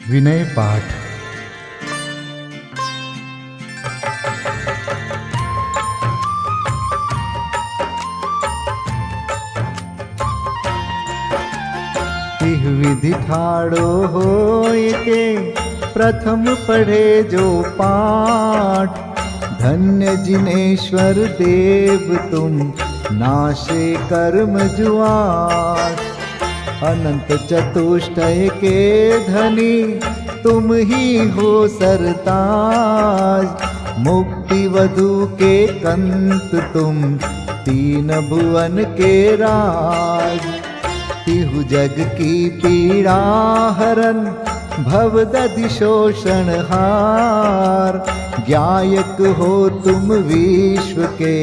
विनय पाठ। तिह विधि ठाड़ो होय के प्रथम पढ़े जो पाठ। धन्य जिनेश्वर देव तुम नाशे कर्म जुआट। अनंत चतुष्टय के धनी तुम ही हो सरताज। मुक्ति वधु के कंत तुम तीन भुवन के राज। तिहु जग की पीड़ा हरन भवदधि शोषण हार। ज्ञायक हो तुम विश्व के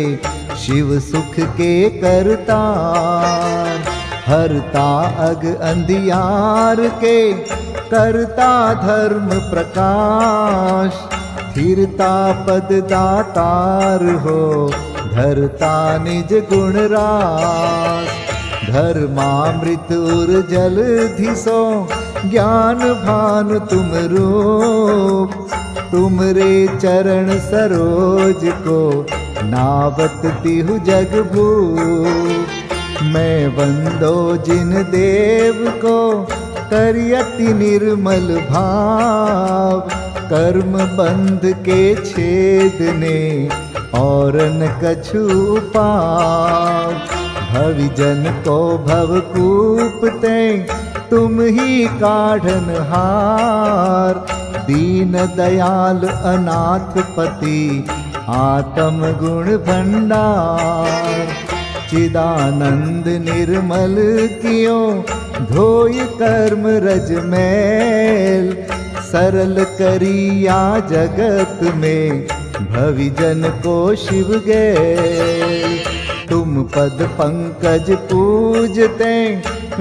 शिव सुख के करतार। हरता अग अंधियार के करता धर्म प्रकाश। स्थिरता पद दातार हो धरता निज गुण रास। धर्मामृत उर जल धिसो ज्ञान भानु तुम रूप। तुमरे चरण सरोज को नावत तिहु जग भूप। मैं वंदो जिन देव को करियति निर्मल भाव। कर्म बंध के छेदने और न कछु पाव। भविजन को भवकूपते तुम ही काढ़न हार। दीन दयाल अनाथ पति आत्म गुण भंडार। चिदानंद निर्मल कियो धोय कर्म रज मैल। सरल करिया जगत में भविजन को शिव गैल। तुम पद पंकज पूजते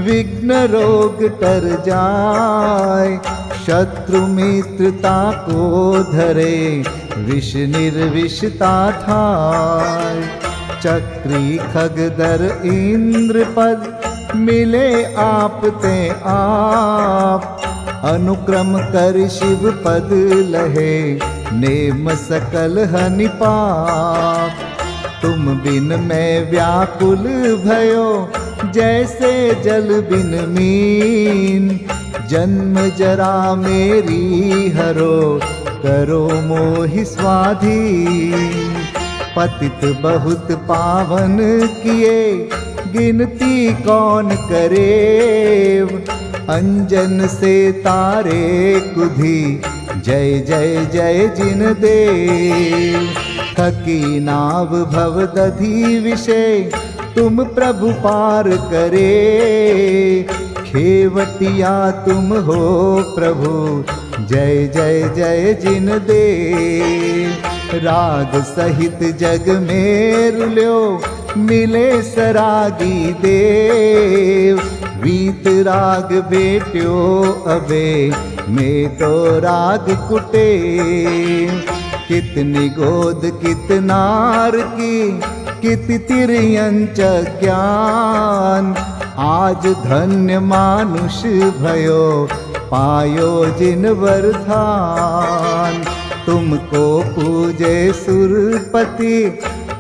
विघ्न रोग तर जाय। शत्रु मित्रता को धरे विष निर्विषता थाय। चक्री खगदर इंद्र पद मिले आप ते आप। अनुक्रम कर शिव पद लहे नेम सकल हनि पाप। तुम बिन मैं व्याकुल भयो जैसे जल बिन मीन। जन्म जरा मेरी हरो करो मोहि स्वाधीन। पतित बहुत पावन किए गिनती कौन करे। अंजन से तारे कुधी जय जय जय जिन देव। थकी नाव भवदधि विषय तुम प्रभु पार करे। खेवटिया तुम हो प्रभु जय जय जय जिन देव। राग सहित जग में रुल्यो मिले सरागी देव। वीत राग बेट्यो अबे में तो राग कुटे। कितनी गोद कितनार की कित तिर्यंच ज्ञान। आज धन्य मानुष भयो पायो जिन वरदान। तुमको पूजे सुरपति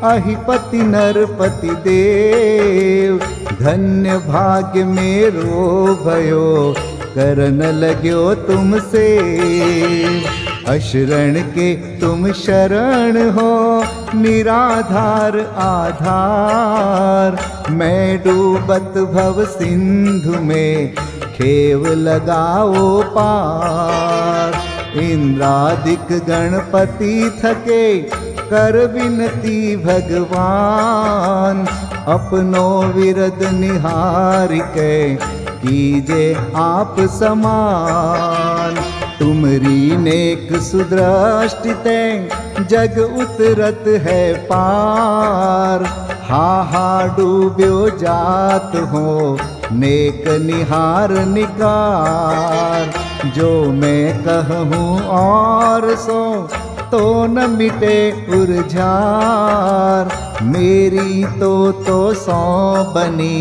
अहिपति नरपति देव। धन्य भाग्य मेरो भयो करन लग्यो तुमसे। अशरण के तुम शरण हो निराधार आधार। मैं डूबत भव सिंधु में खेव लगाओ पार। इंद्रादिक गणपति थके कर विनती भगवान। अपनो विरद निहार के कीजे आप समान। तुमरी नेक सुदृष्टिते जग उतरत है पार। हा डूब्यो जात हो नेक निहार निकार। जो मैं कहूँ और सो तो न मिटे उर्जार। मेरी तो सौ बनी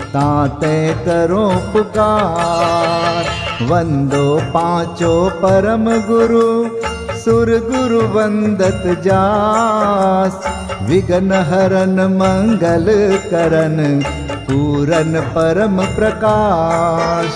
ताते करो पुकार। वंदो पांचों परम गुरु, सुर गुरु वंदत जास। विघ्न हरन मंगल करन, पूरन परम प्रकाश।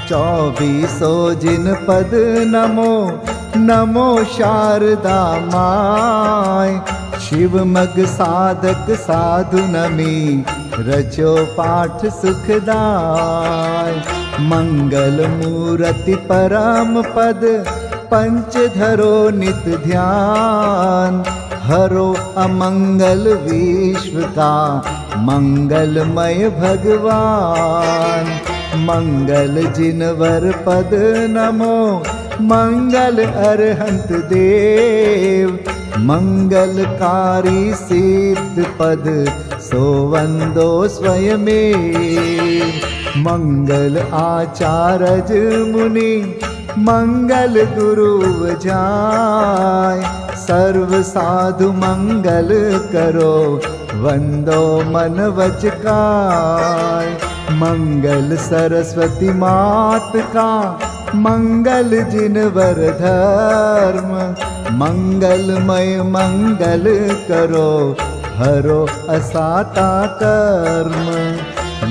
24 जिन पद नमो, नमो शारदा माय। शिव मग साधक साधु नमी, रचो पाठ सुखदाय। मंगल मूर्ति परम पद, पंच धरो नित ध्यान। हरो अमंगल विश्व का, मंगलमय भगवान। मंगल जिनवर पद नमो, मंगल अरहंत देव। मंगलकारी सिद्ध पद, सो वंदो स्वयमेव। मंगल आचारज मुनि, मंगल गुरु जाय। सर्व साधु मंगल करो, वंदो मन वच काय। मंगल सरस्वती मात का, मंगल जिनवर धर्म। मंगलमय मंगल करो, हरो असाता कर्म।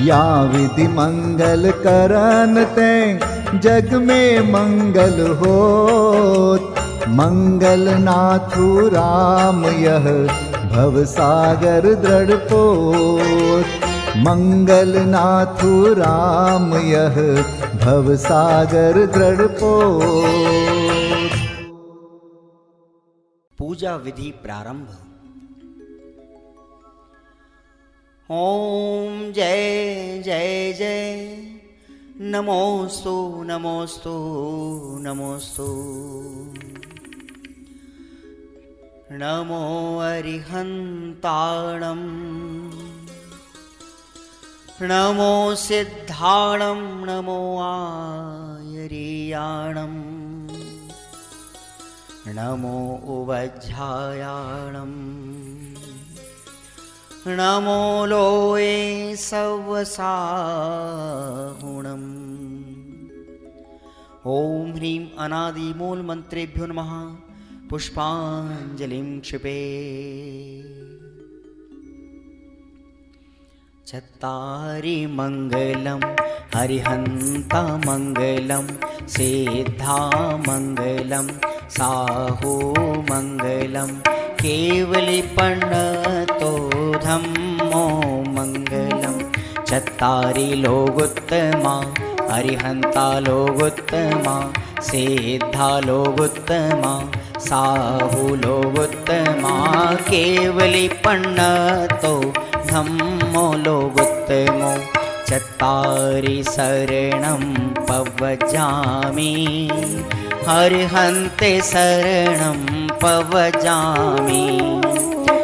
या विधि मंगल करन ते, जग में मंगल होत। मंगल नाथु राम यह, भव सागर दृढ़ पोत। मंगल नाथु राम यह, भव सागर दृढ़ पोत। पूजा विधि प्रारंभ। ओम जय जय जय, नमोस्तु नमोस्तु नमोस्तु। नमो अरिहन्ताणं, नमो सिद्धाणं, नमो आयर्याणं। नमो उवज्झायाणं, नमो लोये सवसाहुणम्। ओम ह्रीं अनादिमूल मंत्रेभ्यो नमः। पुष्पांजलिं क्षिपे। चत्तारि मंगलम, हरिहंता मंगलम, सिद्धा मंगलम, साहू मंगलम, केवलीपन्नतो धम्मो मंगलम। चत्तारि लोगोत्तमा, हरिहंता लोगोत्तमा, सिद्धा लोगोत्तमा, साहू लोगोत्तमा, केवलीपन्नतो धम्मो लोगोत्तमो। चत्तारि शरणं पवजामि, हरिहन्ते शरणं पवजामि।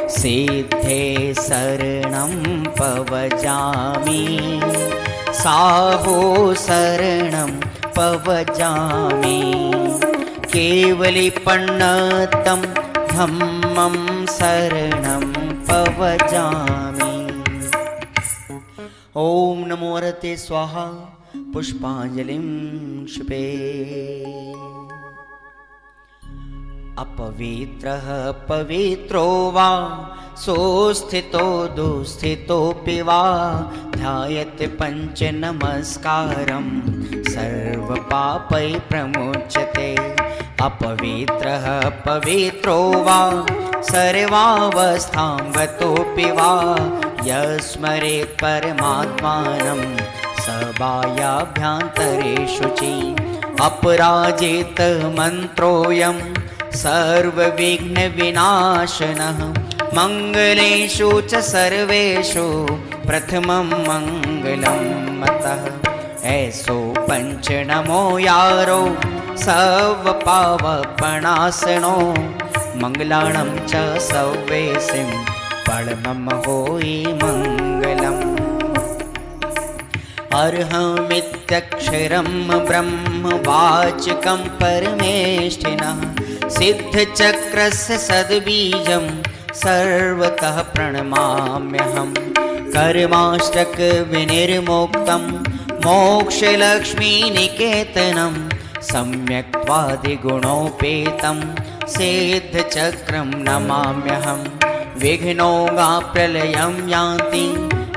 सिद्धे शरणं पवजामि, साहो शरणं पवजामि। केवलीपन्नतं धम्मं शरणं पवजामि। ओम नमो हरते स्वाहा। पुष्पांजलिं क्षिपे। अपवित्रः पवित्रो वा, सोस्थितो दुस्थितोऽपि वा। ध्यायते पंच नमस्कारं, सर्वपापै प्रमुच्यते। अपवित्रः पवित्रो वा, सर्वावस्थां गतोऽपि वा। यस्मरेत् परमात्मानं, सबाह्याभ्यन्तरे शुचि। अपराजित मन्त्रोऽयं, सर्वविघ्नविनाशनः। मंगलेषु च सर्वेषु, प्रथमं मंगलं मतः। ऐसो पंच नमो यारो, सर्वपावपणासनो। मंगलाणं च सव्वेसिं, परमं होई मंगलम्। अर्हमित्यक्षरं ब्रह्म वाचकं परमेष्ठिनः। सिद्धचक्रस्य सद्बीजं, सर्वतः प्रणमाम्यहम्। कर्माष्टक विनिर्मुक्तं, मोक्षलक्ष्मीनिकेतनं सम्यक्त्वादिगुणोपेतं सिद्धचक्रं नमाम्यहं। विघ्नौघाप्रलयं यान्ति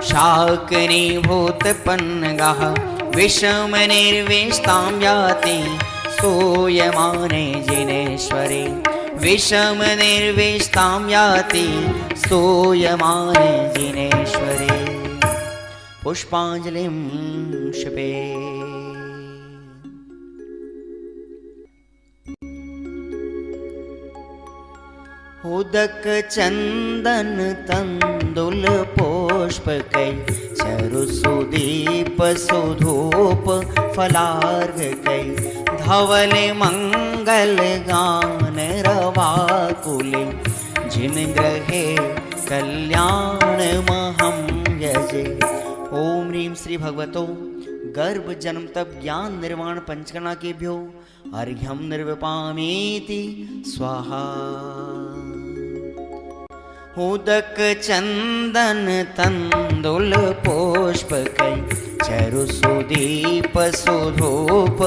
शाकिनीभूतपन्नगाः, विषमनिर्विष्टां याति स्तूयमाने जिनेश्वरे। विषमनिर्विष्टां याति स्तूयमाने जिनेश्वरे। पुष्पाञ्जलिं क्षिपे। उदक चंदन तंदुल पुष्पकै चरुसुदीप सुधूप फलार्घकै धवल मंगल गान रवाकुले जिन ग्रहे कल्याण महं यजे। ओम ह्रीं श्री भगवतो गर्भ जन्म तप ज्ञान निर्वाण पंचकर्णा केभ्यो अर्घ्यं निर्विपामीति स्वाहा। उदक चंदन तंदुल पुष्पकै चरुसुदीप सुधूप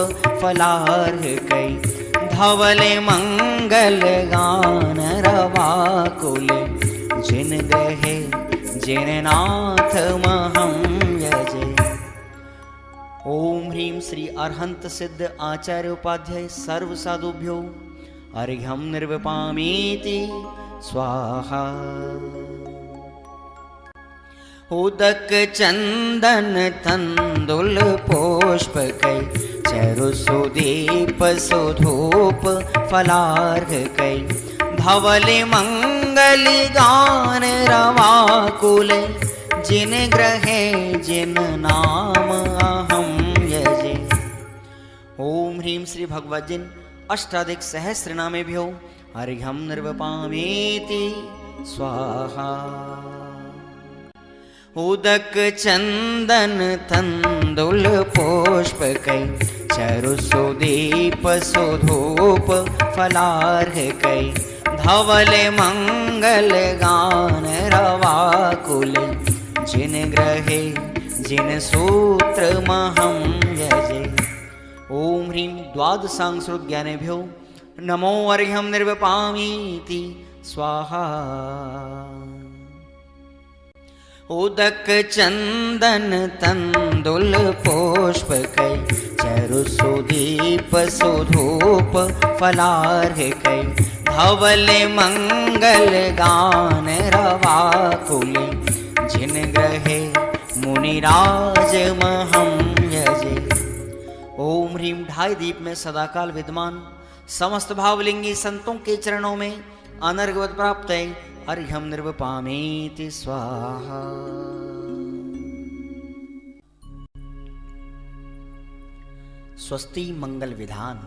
फलार्घकै धवल मंगल गान रवाकुल जिन ग्रहे जिन नाथ महं यजे। ओम ह्रीं श्री अरहंत सिद्ध आचार्य उपाध्याय सर्व साधुभ्यो अर्घ्यं निर्विपामीति स्वाहा। उदक चंदन तंदुल पुष्पकै चरुसुदीप सुधूप फलार्घकै धवल मंगल गान रवाकुल जिन ग्रहे जिन नाम अहं यजे। ओम ह्रीं श्री भगवद्जिन अष्टाधिक सहस्र नामेभ्यो अर्घ्यं निर्विपामीति स्वाहा। उदक चंदन तंदुल पुष्पकै चरुसुदीप सुधूप फलार्घकै धवल मंगल गान रवाकुल जिन ग्रहे जिन सूत्र महं यजे। ओम ह्रीं द्वादशांशोद्ज्ञानेभ्यो नमो अर्घ्यं निर्विपामीति स्वाहा। उदक चंदन तंदुल पुष्पकै चरुसुदीप सुधूप फलार्घकै धवल मंगल गान रवाकुल जिन ग्रहे मुनिराज महं यजे। ओम ह्रीं ढाई दीप में सदाकाल विद्यमान समस्त भावलिंगी संतों के चरणों में अनर्घवत प्राप्त है अर्घ्यं निर्विपामीति स्वाहा। स्वस्ति मंगल विधान।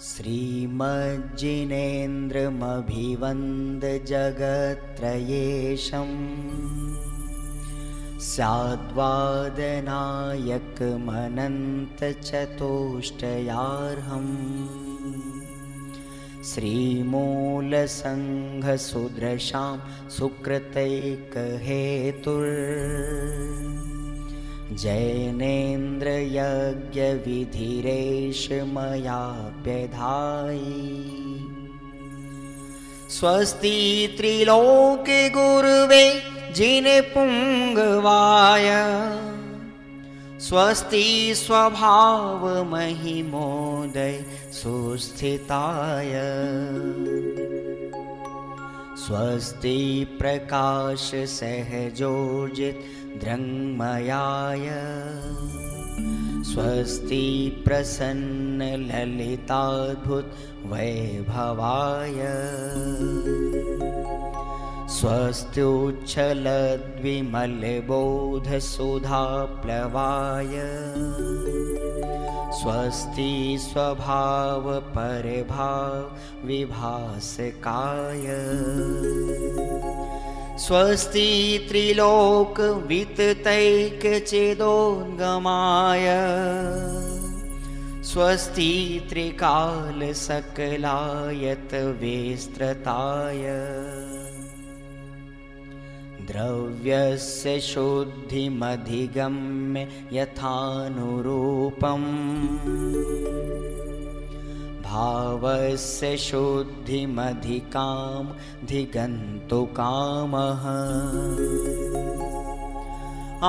श्रीमज्जिनेन्द्रमभिवन्द जगत्त्रयेशम् स्याद्वादनायकमनन्तचतुष्टयार्हम् श्रीमूलसङ्घसुदृशां सुकृतैकहेतुर्जैनेन्द्रयज्ञविधिरेश मयाप्यधायि। स्वस्ति त्रिलोके गुरुवे जिनपुङ्गवाय स्वस्ति स्वभाव महिमोदय सुस्थिताय। स्वस्ति प्रकाश सहजोजित दृङ्मयाय स्वस्ति प्रसन्न ललिताद्भुत वैभवाय। स्वस्त्युच्छलद्विमलबोधसुधाप्लवाय स्वस्ति स्वभाव परभाव विभासकाय। स्वस्ति त्रिलोक विततैकचेदोद्गमाय स्वस्ति त्रिकाल सकलायत विस्तृताय। द्रव्यस्य शुद्धिमधिगम्य यथानुरूपम् भावस्य शुद्धिमधिकाम् धिगन्तु कामः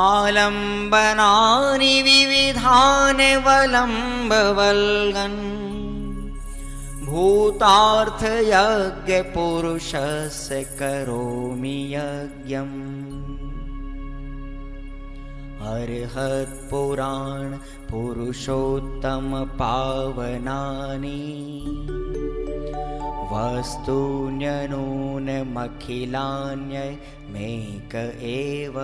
आलम्बनानि विविधानि वलम्बवल्गन् भूतार्थयज्ञपुरुषस्य करोमि यज्ञम् अर्हत्पुराण पुरुषोत्तम पावनानि वस्तून्यनूनमखिलान्यमेक एव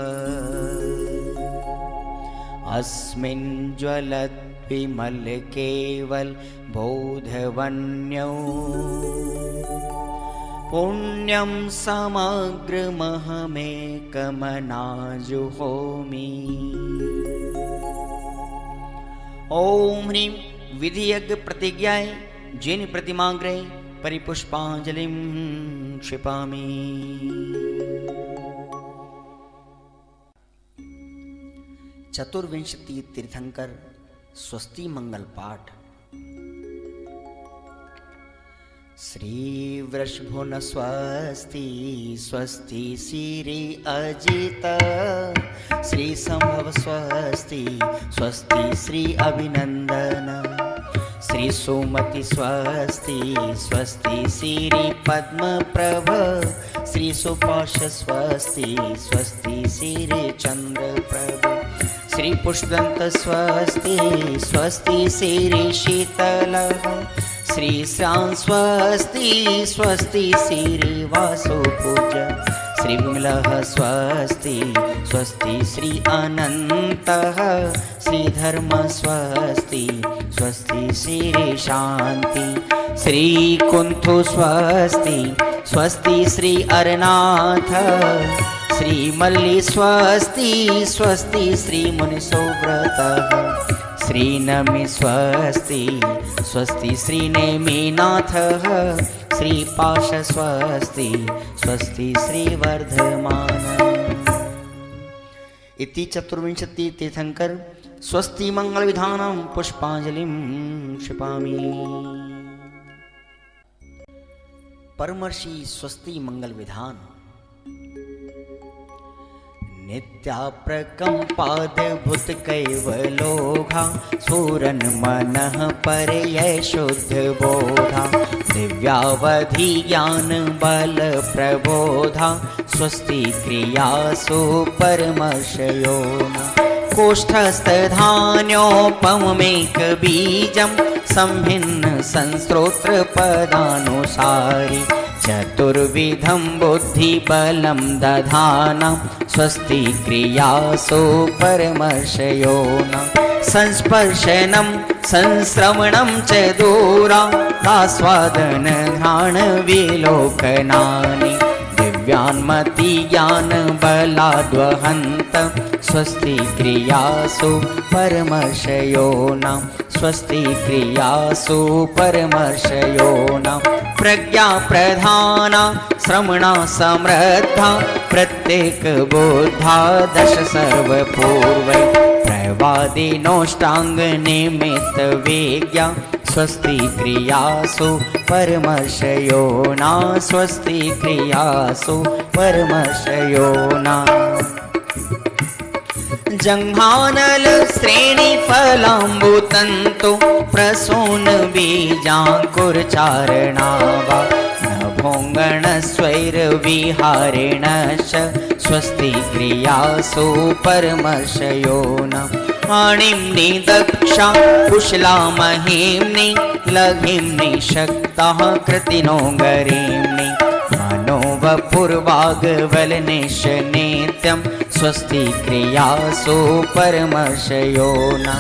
अस्मिन् ज्वलद्विमल केवल बोधवन्यो पुण्यं समग्रमहमेकमनाजुहोमि। ओम ह्रीं विधियज्ञ प्रतिज्ञाय जिन प्रतिमाग्रे परिपुष्पांजलिं क्षिपामि। चतुर्विंशति तीर्थंकर स्वस्ति मंगल पाठ। श्री वृषभुन स्वस्ति स्वस्ति श्री अजित श्री संभव स्वस्ति स्वस्ति श्री अभिनंदन श्री सुमति स्वस्ति स्वस्ति श्री पद्म प्रभ श्री सुपाश स्वस्ति स्वस्ति श्री चंद्र प्रभ श्री पुष्पदंत स्वस्ति स्वस्ति श्री शीतल श्री श्याम स्वस्ति स्वस्ति श्री वासुपूज श्री विमलः स्वस्ति स्वस्ति श्री अनन्तः श्री धर्म स्वस्ति स्वस्ति श्री शांति श्री कुंथु स्वस्ति स्वस्ति श्री अरनाथ श्री मल्ली स्वस्ति स्वस्ति श्री मुनिसोव्रतः श्री नमि स्वस्ति स्वस्ति श्री नेमिनाथः श्री पाश स्वस्ति स्वस्ति श्री वर्धमान। इति चतुर्विंशति तीर्थंकर स्वस्ति मंगल विधानं पुष्पांजलिं क्षिपामि। परमर्षि स्वस्ति मंगल विधान। नित्याप्रकम्पाद्भुत कैवलोघा सूरन मनः परयै शुद्ध बोधा दिव्यावधि ज्ञान बल प्रबोधा स्वस्ति क्रियासु परमर्षयोना कोष्ठस्थधान्योपमेक बीजं संभिन्न संस्रोत्र पदानुसारि चतुर्विधं बुद्धिबलं दधाना स्वस्ति क्रियासु परमर्षयोना संस्पर्शनं संश्रवणं च दूरादास्वादन घ्राण विलोकनानि दिव्यान्मति ज्ञान बलाद्वहन्त स्वस्ति क्रियासु परमर्षयोना स्वस्ति क्रियासु परमर्षयोना प्रज्ञा प्रधाना श्रवणा समृद्धा प्रत्येक बोधा दश सर्वपूर्वै प्रवादिनोष्टांग निमित्त वेज्ञा स्वस्ति क्रियासु परमर्षयोना स्वस्ति क्रियासु परमर्षयोना जंघानल श्रेणी फलाम्बुतंतु प्रसून बीजांकुरचारणावा नभोंगण स्वैर विहारेणश्च स्वस्ति क्रियासु परमर्षयोना आणिम्नि दक्षा कुशला महिम्नि लघिम्नि शक्ताः कृतिनो गरीम्नि मनोवपुर्वाग्वलनिश नित्यं स्वस्ति क्रियासु परमर्षयोना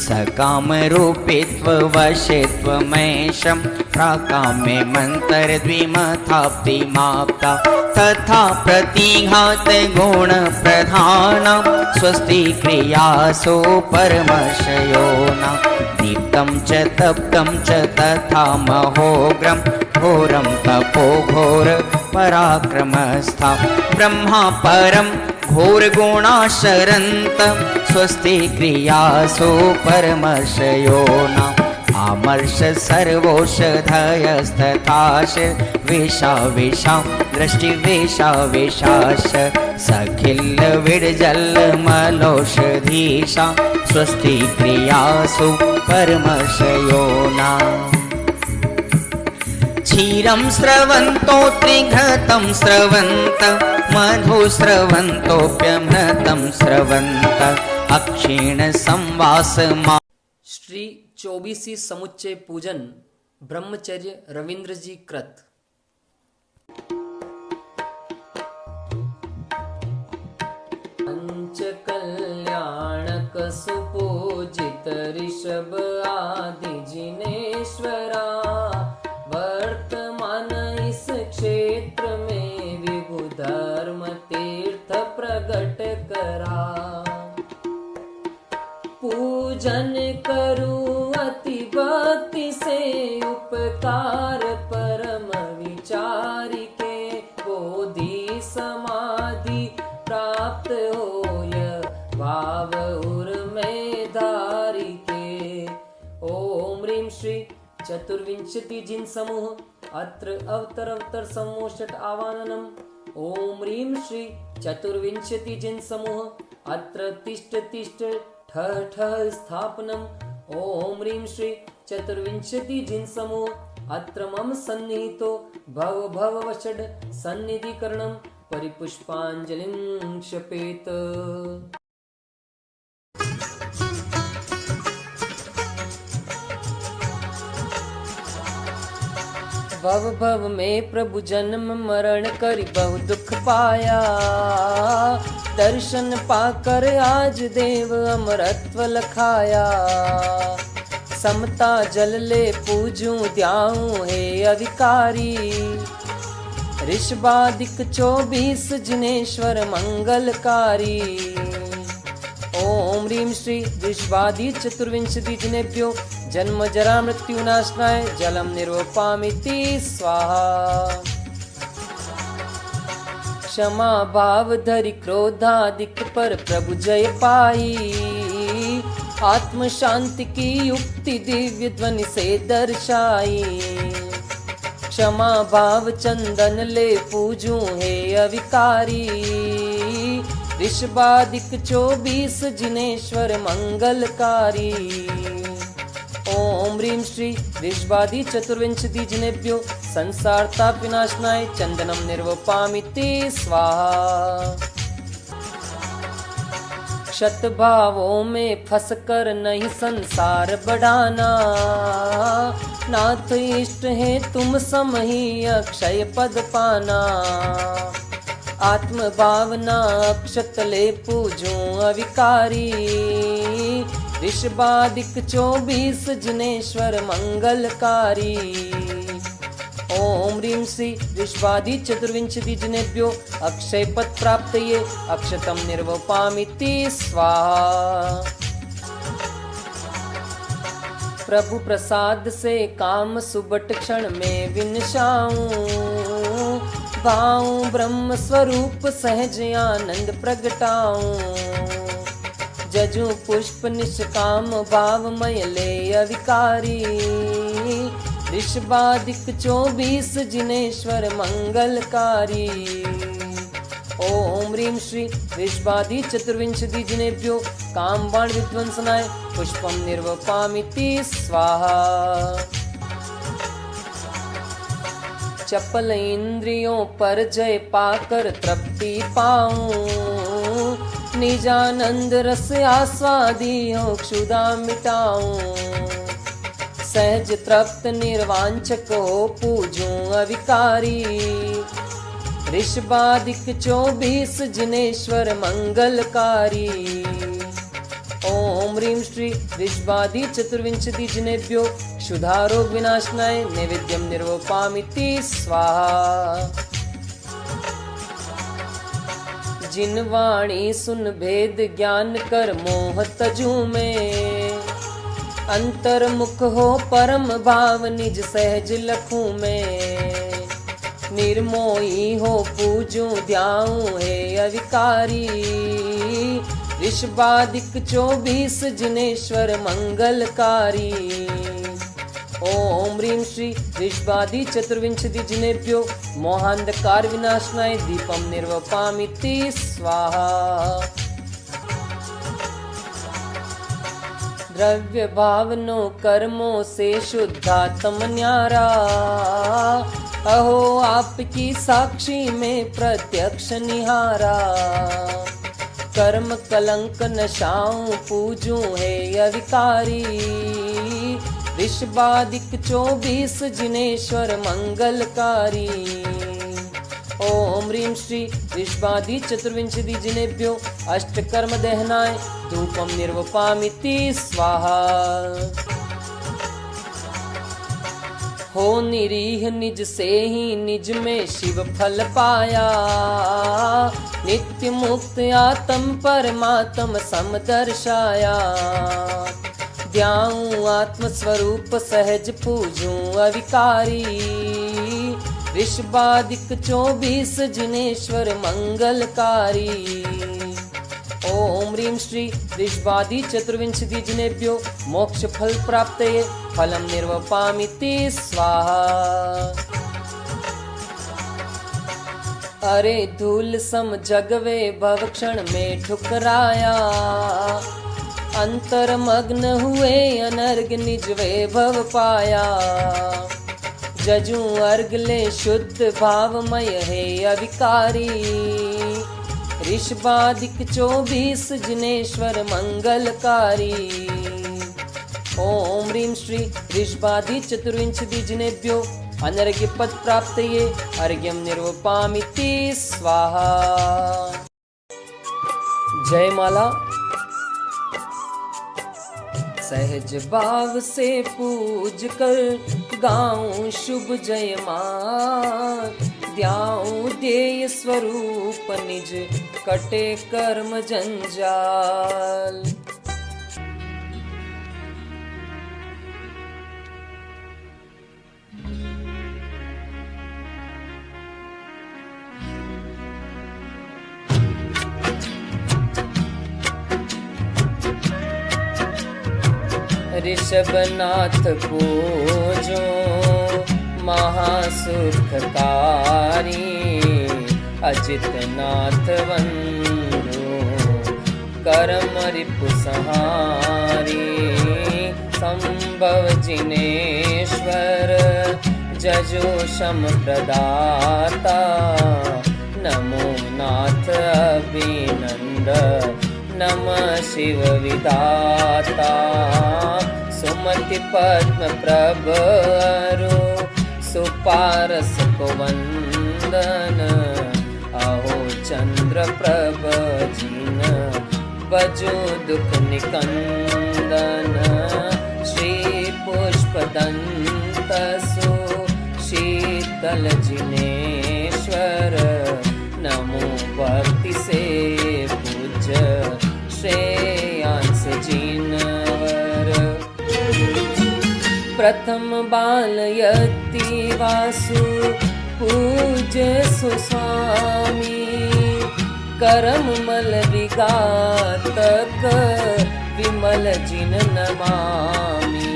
सकामरूपित्ववशित्वमेशं प्राकाम्ये मन्तरद्विमथाप्तिमाप्ता तथा प्रतिघात गुणप्रधानं स्वस्ति क्रियासु परमर्षयोना दीप्तं च तप्तं च तथा महोग्रं घोरं तपो घोर पराक्रमस्था ब्रह्मा परम घोर गुणाशरन्त स्वस्ति क्रियासु परमर्षयो न आमर्ष सर्वोषधयस्तथाश वेशा वेशा दृष्टि वेशा वेशाश सखिल विडजल मलोषधीशा स्वस्ति क्रियासु परमर्षयो न क्षीरं स्रवन्तो त्रिघृतं स्रवन्त मधु स्रवन्तोऽप्यमृतं स्रवन्त अक्षीण संवास मा। श्री 24वीं समुच्चय पूजन ब्रह्मचर्य रविंद्र जी कृत। पंच कल्याणक सुपूजित ऋषभ आदि जिनेश्वरा वर्तमान इस क्षेत्र में विभु धर्म तीर्थ प्रगट करा। पूजन करूं अति भक्ति से उपकार परम विचारी के बोधि समाधि प्राप्त होय भाव उर में धारी के। ओम ह्रीं श्री चतुर्विंशति जिन समूह अत्र अवतर सम्मोषट आवाहनम्। ओम ह्रीं श्री चतुर्विंशति जिन समूह अत्र तिष्ठ तिष्ठ ठः ठः स्थापनम्। ओम ह्रीं श्री चतुर्विंशति जिन समूह अत्र मम सन्निहितो भव भव वषड सन्निधिकरणं परिपुष्पाञ्जलिं क्षपेत। भव भव में प्रभु जन्म मरण करि बहु दुख पाया। दर्शन पाकर आज देव अमरत्व लखाया। समता जल ले पूजूं ध्याऊं हे अधिकारी। ऋषभादिक 24 जिनेश्वर मंगलकारी। ओम ह्रीं श्री ऋषभादि चतुर्विंशति जिनेभ्यो जन्म जरा मृत्यु नाशनाय जलम निर्वपामिति स्वाहा। क्षमा भाव धरि क्रोधादिक पर प्रभु जय पाई। आत्म शांति की युक्ति दिव्य ध्वनि से दर्शाई। क्षमा भाव चंदन ले पूजूं हे अविकारी। ऋषभादिक 24 जिनेश्वर मंगलकारी। ओम ह्रीं श्री ऋषभादि चतुर्विंशति जिनेभ्यो संसार ताप विनाशनाय चंदनम निर्वपामिति स्वाहा। क्षत भावों में फंस कर नहीं संसार बढ़ाना। नाथ इष्ट है तुम सम ही अक्षय पद पाना। आत्म भावना अक्षत ले पूजूं अविकारी। ऋषभादिक 24 जिनेश्वर मंगलकारी। ओम ह्रीं श्री ऋषभादि चतुर्विंशति जिनेभ्यो अक्षय पद प्राप्त ये अक्षतम निर्वपामिति स्वाहा। प्रभु प्रसाद से काम सुबट क्षण में विनशाऊं। भाऊं ब्रह्म स्वरूप सहज आनंद प्रगटाऊं। जजू पुष्प निष्काम भावमय ले अविकारी। ऋषभादिक 24 जिनेश्वर मंगलकारी। ओम ह्रीं श्री ऋषभादि चतुर्विंशति जिनेभ्यो काम बाण विध्वंसनाय पुष्पम निर्वपामिति स्वाहा। चपल इंद्रियों पर जय पाकर तृप्ति पाऊं। निजानंद रस आस्वादी हो क्षुधा मिटाऊं। सहज तृप्त निर्वांचक हो पूजूं अविकारी। ऋषभादिक 24 जिनेश्वर मंगलकारी। ओम ह्रीं श्री ऋषभादि चतुर्विंशति जिनेभ्यो क्षुधा रोग विनाशनाय नैवेद्यम निर्वपामिति स्वाहा। जिन वाणी सुन भेद ज्ञान कर मोह तजू में। अंतर्मुख हो परम भाव निज सहज लखूं में। निर्मोही हो पूजूं ध्याऊं हे अविकारी। ऋषभादिक 24 जिनेश्वर मंगलकारी। ओम ह्रीं श्री ऋषभादि चतुर्विंशति जिनेभ्यो मोहांधकार विनाशनाय दीपम निर्वपामिति स्वाहा। द्रव्य भावनो कर्मों से शुद्धात्म न्यारा। अहो आपकी साक्षी में प्रत्यक्ष निहारा। कर्म कलंक नशाऊं पूजूं हे अविकारी। ऋषभादिक 24 जिनेश्वर मंगलकारी। ओम ह्रीं श्री ऋषभादि चतुर्विंशति जिनेभ्यो अष्टकर्म दहनाय धूपम निर्वपामिति स्वाहा। हो निरीह निज से ही निज में शिव फल पाया। नित्य मुक्त आत्म परमात्म सम दर्शाया। ध्याऊं आत्म स्वरूप सहज पूजूं अविकारी। ऋषभादिक 24 जिनेश्वर मंगलकारी। ओम ह्रीं श्री ऋषभादि चतुर्विंशति जिनेभ्यो मोक्ष फल प्राप्तये फलम निर्वपामिति स्वाहा। अरे धूल सम जगवे भव क्षण में ठुकराया। अंतर्मग्न हुए अनर्ग निज वैभव पाया। जजू अर्घ ले शुद्ध भावमय है अविकारी। ऋषभादिक 24 जिनेश्वर मंगलकारी। ओम ह्रीं श्री ऋषभादि चतुर्विंशति जिनेभ्यो अनर्घ्य पद प्राप्तये अर्घ्यम निर्वपामिति स्वाहा। जय माला। सहज भाव से पूज कर गाऊं शुभ जयमान। ध्याऊं ध्येय स्वरूप निज कटे कर्म जंजाल। ऋषभनाथ पूजो महासुखकारी। अजितनाथ वंदो करम रिपु संहारी। संभव जिनेश्वर जजो शम प्रदाता। नमो नाथ अभिनंद नमः शिव विधाता। सुमति पद्म प्रभ अरु सुपारस को वंदन। अहो चंद्र प्रभ जिन बजो दुख निकंदन। श्री पुष्प दंत सु शीतल जिनेश्वर। नमो भक्ति से पूज्य श्रेयांस जिनवर। प्रथम बालयति वासु पूज्य सुस्वामी। करम मल विघातक विमल जिन नमामि।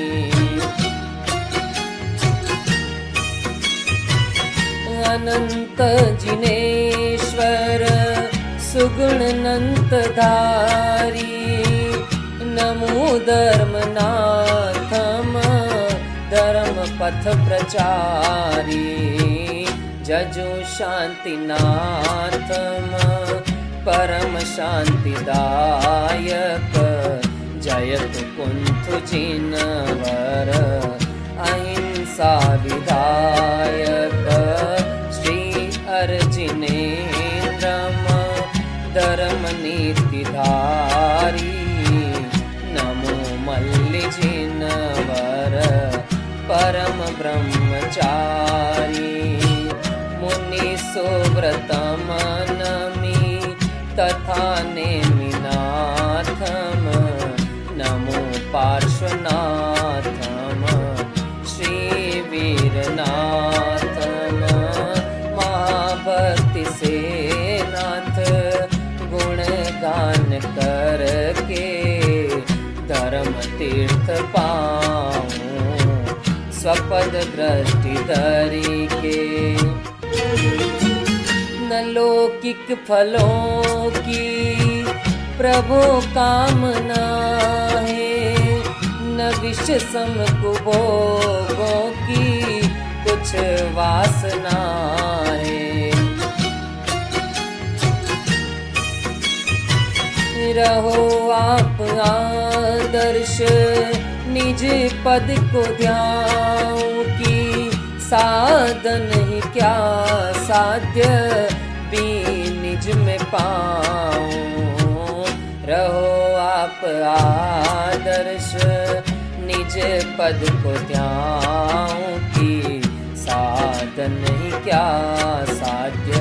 अनंत जिनेश्वर सुगुण अनंत धारी। नमो धर्मनाथम धर्म पथ प्रचारी। जजो शांतिनाथम परम शांतिदायक। जयत कुंथु जिनवर अहिंसा विधायक। श्री अर्जिनेन्द्रम धर्म नीतिधारी। नमो मल्लि जिनवर परम ब्रह्मचारी। मुनि सुव्रतम नमि तथा नेमिनाथम। नमो पार्श्वनाथम श्री वीरनाथम। तीर्थ पाऊं स्वपद दृष्टि धरि के। न लौकिक फलों की प्रभु कामना है, न विषम कुभोगों की कुछ वासना है। रहो आप आदर्श निज पद को ध्याऊं की, साधन ही क्या साध्य भी निज में पाऊं। रहो आप आदर्श निज पद को ध्याऊं की, साधन ही क्या साध्य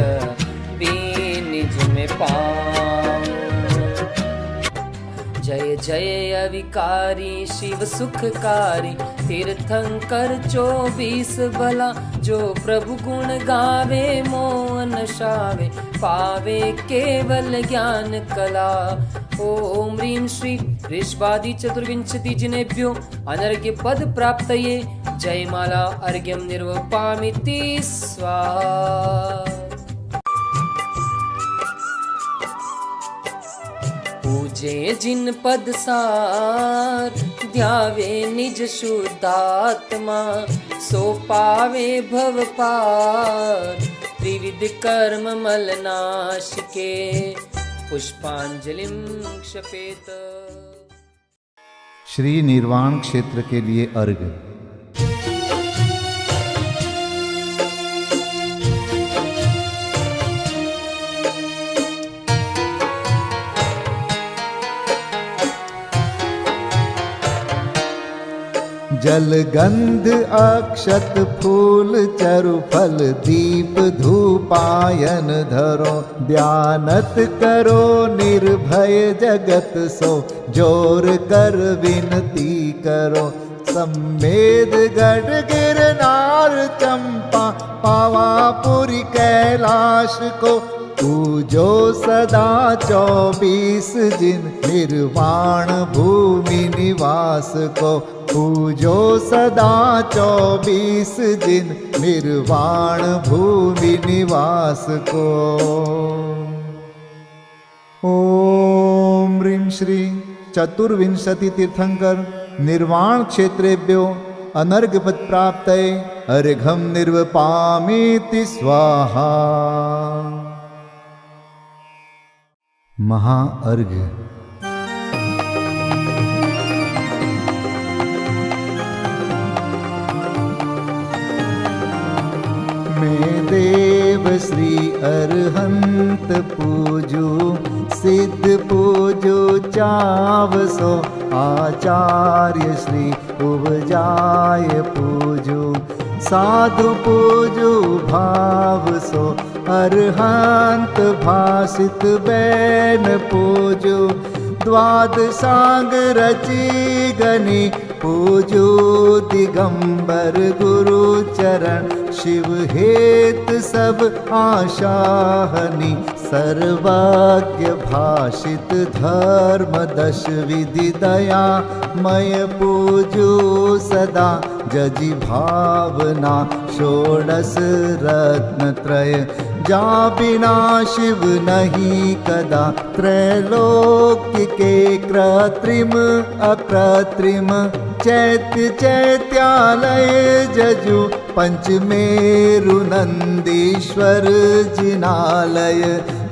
भी निज में पाऊं। जय जय अविकारी शिव सुखकारी, तीर्थंकर 24 भला। जो प्रभु गुण गावे मोहन शावे, पावे केवल ज्ञान कला। ओम ह्रीं श्री ऋषभादि चतुर्विंशति जिनेभ्यो अनर्घ्य पद प्राप्तये, जयमाला अर्घ्यं निर्वपामिति स्वाहा। पूजे जिन पद सार, ध्यावे निज शुद्धात्मा। सो पावे भव पार, त्रिविध कर्म मल नाश के। पुष्पांजलिं क्षपेत। श्री निर्वाण क्षेत्र के लिए अर्घ्य। जल गंध अक्षत फूल चरु फल दीप धूपायन धरो। ध्यानत करो निर्भय जगत सो, जोर कर विनती करो। सम्मेद गढ़ गिरनार चंपा, पावापुरी कैलाश को। पूजो सदा 24 जिन, निर्वाण भूमि निवास को। पूजो सदा 24 जिन, निर्वाण भूमि निवास को। ओम ह्रीं श्री चतुर्विंशति तीर्थंकर निर्वाण क्षेत्रेभ्यो अनर्घ्यपद प्राप्तये अर्घ्यं निर्वपामीति स्वाहा। महाअर्घ्य। मैं देव श्री अरहंत पूजू, सिद्ध पूजू चावसो। आचार्य श्री उपजाय पूजू, साधु पूजू भाव सो। अरहंत भासित बैन पूजू, द्वादशांग रची गनी। पूजू दिगंबर गुरु चरण, शिव हेत सब आशाहनी। सर्वज्ञ भाषित धर्म 10 विधि दया मय। पूजू सदा जजी भावना, षोडश रत्न त्रय। जा बिना शिव नहीं कदा, त्रैलोक्य के कृत्रिम अकृत्रिम। चैत्य चैत्यालय जजु, पंचमेरु नंदीश्वर जिनालय।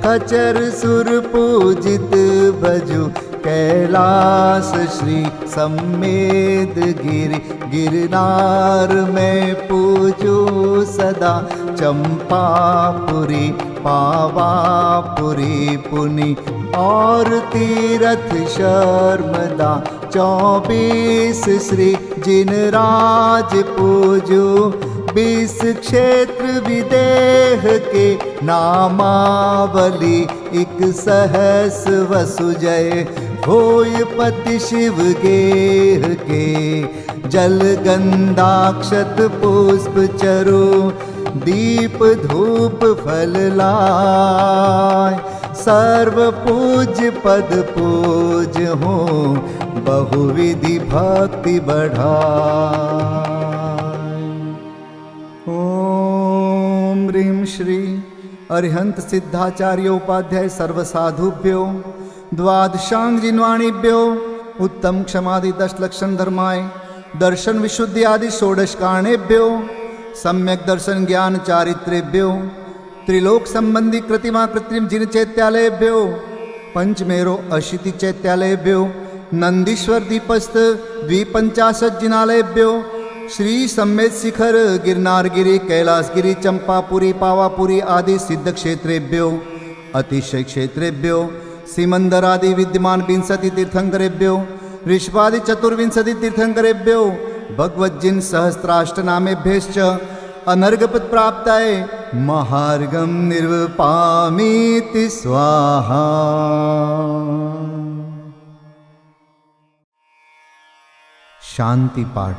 खचर सुर पूजित भजु, कैलास श्री सम्मेद गिरि। गिरनार में पूजू सदा, चंपापुरी पावापुरी पुनि। और तीरथ शर्मदा 24 श्री जिनराज पूजू। 20 क्षेत्र विदेह के नामावली। 1 सहस वसुजय होय पति शिव गेह के। जल गंधाक्षत पुष्प चरु, दीप धूप फल लाय। सर्व पूज पद पूज हो, बहुविधि भक्ति बढ़ाए। ओम ह्रीं श्री अरिहंत सिद्धाचार्य उपाध्याय सर्वसाधुभ्यो द्वादशांग जिन्वाणीभ्यो उत्तम क्षमादि 10 लक्षण धर्माय दर्शन विशुद्धि आदि षोडश कारणेभ्यो सम्यक दर्शन ज्ञान चारित्रेभ्यो त्रिलोक संबंधी कृतिमा कृत्रिम जिन चैत्यालयेभ्यो पंचमेरो अशीति चैत्यालयेभ्यो नंदीश्वर दीपस्थ द्विपंचाशत जिनालयेभ्यो श्री सम्मेत शिखर गिरनारगिरी कैलासगिरी चंपापुरी पावापुरी आदि सिद्ध क्षेत्रेभ्यो अतिशय क्षेत्रेभ्यो सिमंदर आदि विद्यमान 20 तीर्थंकरेभ्यो ऋषभादि 24 तीर्थंकरेभ्यो भगवज्जिन सहस्राष्टनामेभ्यश्च अनर्घपद प्राप्ताय महार्गम निर्वपामीति स्वाहा। शांति पाठ।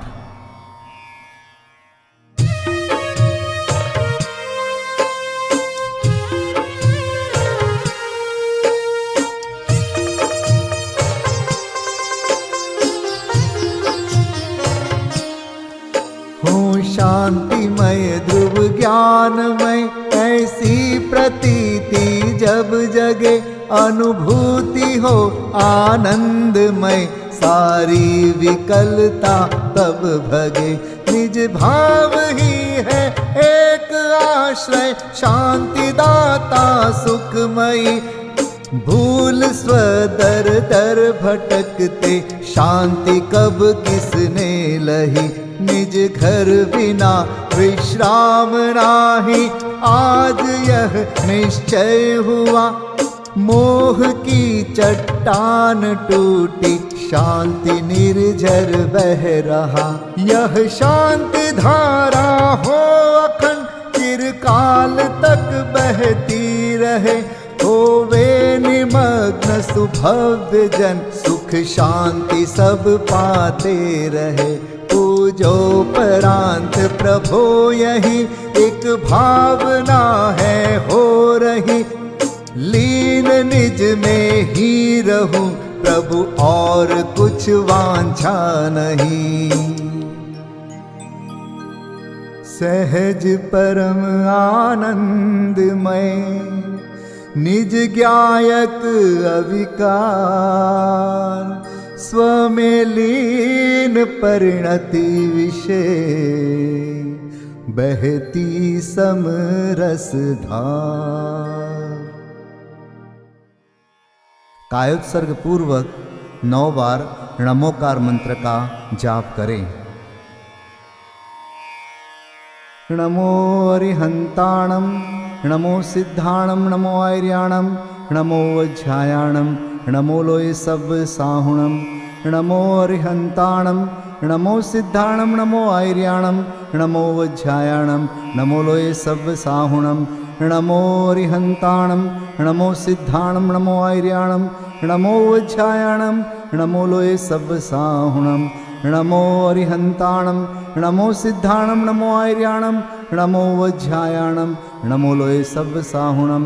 शांतिमय ध्रुव ज्ञानमय ऐसी प्रतीति जब जगे अनुभूति हो आनंदमय सारी विकलता तब भगे निज भाव ही है एक आश्रय शांति दाता सुखमयी भूल स्वदर दर भटकते शांति कब किसने लही निज घर बिना विश्राम नाही आज यह निश्चय हुआ मोह की चट्टान टूटी शांति निर्झर बह रहा यह शांति धारा हो अखंड चिरकाल तक बहती रहे होवे निमग्न सुभव्य जन सुख शांति सब पाते रहे पूजो परांत प्रभो यही एक भावना है हो रही लीन निज में ही रहूं प्रभु और कुछ वांछा नहीं सहज परम आनंदमय निज ज्ञायक अविकार स्वमें लीन परिणति विषय बहती समरस धार। कायोत्सर्ग पूर्वक 9 बार नमोकार मंत्र का जाप करें। नमो अरिहंताणं नमो सिद्धाणं नमो आर्याणं नमो वज्रायाणं नमो लोय सब साहुणं नमो अरिहंताणं नमो सिद्धाणं नमो आर्याणं नमो वज्रायाणं नमो लोय सब साहुणं नमो अरिहंताणं नमो सिद्धाणं नमो आर्याणं नमो वज्रायाणं नमो लोय सब साहुणं नमो अरिहंताणं नमो सिद्धाणं नमो आर्याणं नमो वज्रायाणं नमो लोय सब साहुणं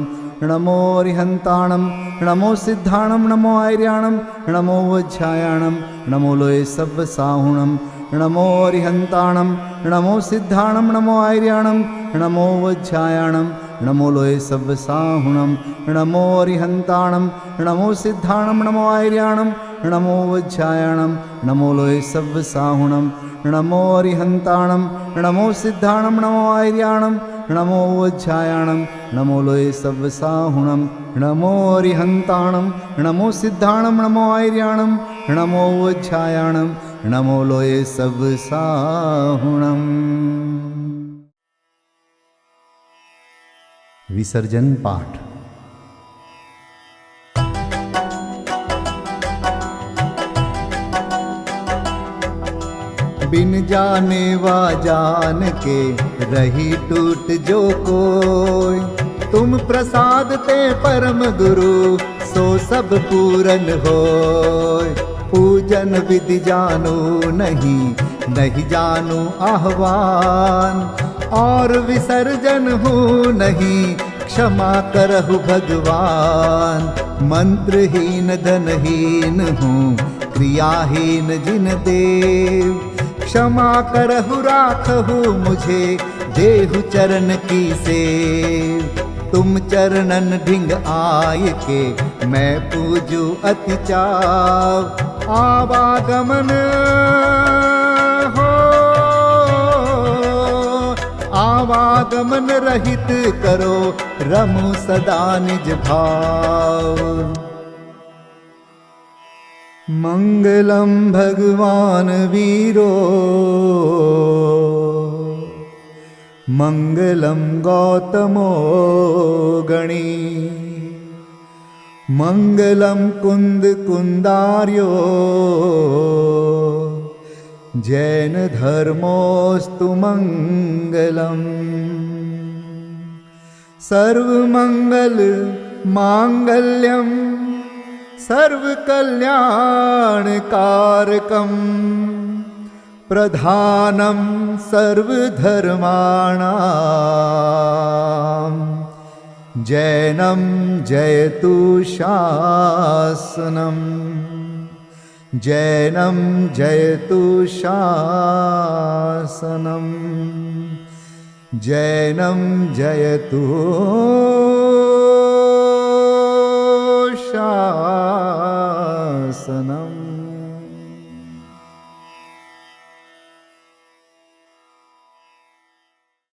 नमो अरिहंताणं नमो सिद्धाणं नमो आर्याणं नमो वज्रायाणं नमो लोय सब साहुणं नमो अरिहंताणं नमो सिद्धाणं नमो आर्याणं नमो वज्रायाणं नमो लोय सब साहुणं नमो अरिहंताणं नमो सिद्धाणं नमो आर्याणं नमो वज्रायाणं नमो लोय सब साहुणं नमो अरिहंताणं नमो सिद्धाणं नमो आर्याणं नमो वज्रायाणं नमो लोय सब साहुणं नमो अरिहंताणं नमो सिद्धाणं नमो आर्याणं नमो वज्रायाणं नमो लोय सब साहुणं। विसर्जन पाठ। बिन जाने वा जान के रही टूट जो कोई तुम प्रसाद ते परम गुरु सो सब पूरन होय पूजन विधि जानो नहीं नहीं जानो आह्वान और विसर्जन हूँ नहीं क्षमा करहु भगवान मंत्रहीन धनहीन हूँ क्रियाहीन जिन देव। क्षमा करहु राखहु मुझे, देहु चरण की सेव। तुम चरणन ढिंग आय के, मैं पूजू अति चाव। आवागमन हो, आवागमन रहित करो, रमु सदा निज भाव। मंगलम भगवान वीरो, मंगलम गौतमो गणी। मंगलम कुंद कुंदार्यो, जैन धर्मोस्तु मंगलम। सर्वमंगल मांगल्यम, सर्वकल्याणकारकम। प्रधानं सर्वधर्माणां, जैनं जयतु शासनम्। जैनं जयतु शासनम्। जैनं जयतु शासनम्।